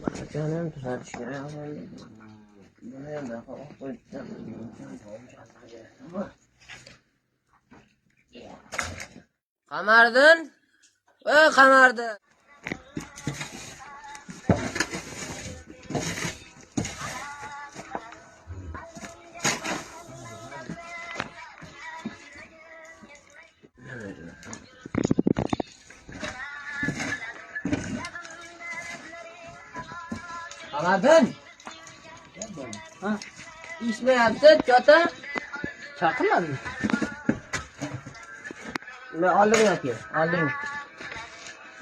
Bakacaksın tuzatışına yapalım. Bunu hem de koydum. Qamardin? Ey Qamardin. Qamardin. Ha? İşmeyapti, chota. Chaqirmading. Men oldimga kel, olding.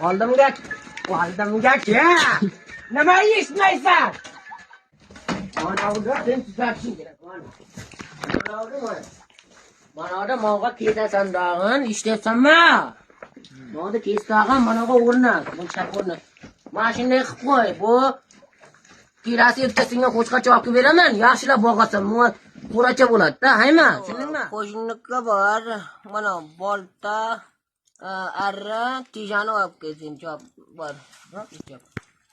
Oldimga kel. Nima yeyishmaysan? Mana bu sen tuzatishing kerak. Mana menga ketasan dag'in, ishlayapsanmi? Mana kesdag'in, mana bu o'rnak, bu chap o'rnak. Mana shunday qilib qo'y. Bu kirasi ertasiga qo'chqacha olib beraman, yaxshilab boqasan. Bu qo'racha bo'ladi-da, hayma, tushundingmi? Qo'shniga bor. Mana bolta, arra, tijani olib kelsin, chop bor. Chop.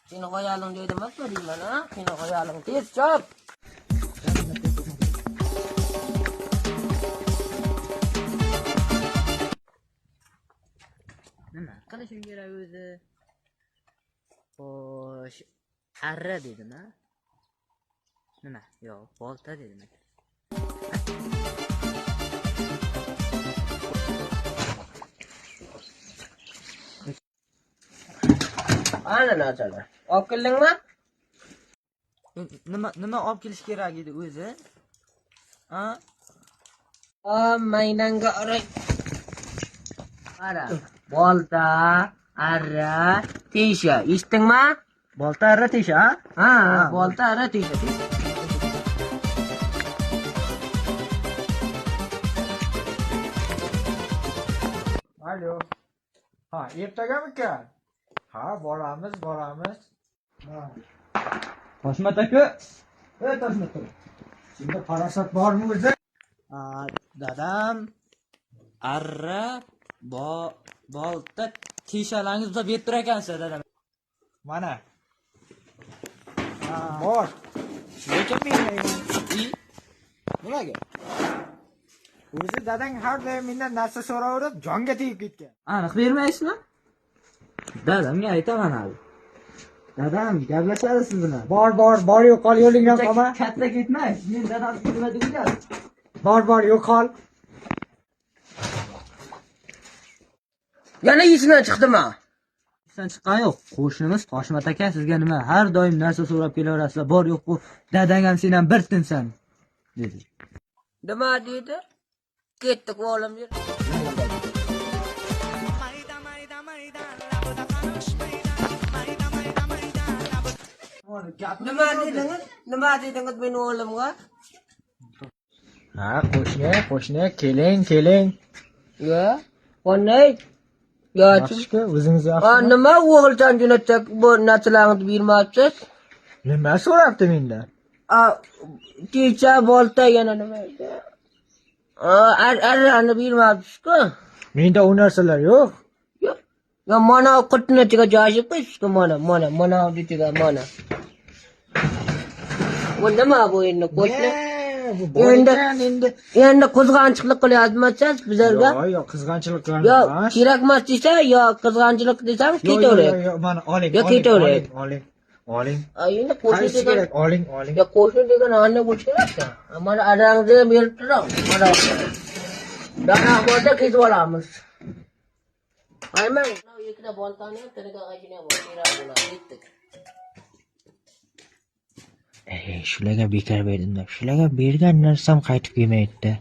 Seni qo'yaling deydi, emas deyman, ha? Seni qo'yaling, tez chop. Nima qilishim kerak o'zi? Xo'sh, arra dedim-a? Nima? Yo'q, bolta dedim. Ana narsalar. Olib keldingmi? Nima olib kelish kerak edi o'zi? Ha? Maydonga oray. Qara, bolta, arra, tisha. Eshitdingmi? Bolta arra tesha, ha? Ha, bolta, arra, tisha. Alo. Ha, ertagamikan? Ha, boramiz. Ha. Toshmat aka. Toshmat aka. Senda farosat bormi o'zi? Dadam arra bolta teshalangiz uzab berib turar ekansiz dadam. Mana. Bor. Lekin bermayman. Nimaga? O'zi dadang har doim mendan narsa so'raverib, jonga tegib ketgan. Aniq bermaysizmi? Dadamga aytaman hali. Dadam gaplashadi siz bilan. Bor yo'qol yo'lingdan qolma. Katta ketmang. Men dadam nima deydilar? Bor yo'qol. Yana esidan chiqdimi? Sen chiqqan yo'q. Qo'shnimiz Toshmat aka sizga nima har doim narsa so'rab kelaverasizlar. Bor yo'q bu dadang ham sen ham bir tinsan dedi. Nima dedi? Ketdik o'g'lim. Nima dedingiz meni o'g'limga? Ha, qo'shni, keling. Yo, qanday? Yaxshi-ku, o'zingiz yaxshi. Nima o'g'ilchan jo'natsak bu narsalarni bermayapsiz? Nima so'rabdi mendan? Techa, bolta yana nima edi? Arrani bermayapsiz-ku? Menda u narsalar yo'q. Yo'q. Ya mana qutnichiga joyib qo'yishga mana ditiga mana. Bu nima bu endi qo'shni? Endi qizg'anchilik qilyapsiz bizlarga? Yo'q, qizg'anchilik Yo'q, qilmayman. kerak emas desa, yo qizg'anchilik desam ketaveradi. Yo'q, mana oling. Yo ketaveradi. Oling. Endi qo'shni Qaysi degan, kerak? Oling. yo qo'shni degan anne bo'lish kerak-da. Mana arangizni ham berib turing. Mana. Dana bo'lsa ketib olamiz. Ayman, ikkita boltani ham tiriga g'ajina bo'ladi. Ketdik. Shularga bekor berdim. Shularga bergan narsam qaytib kelmaydi.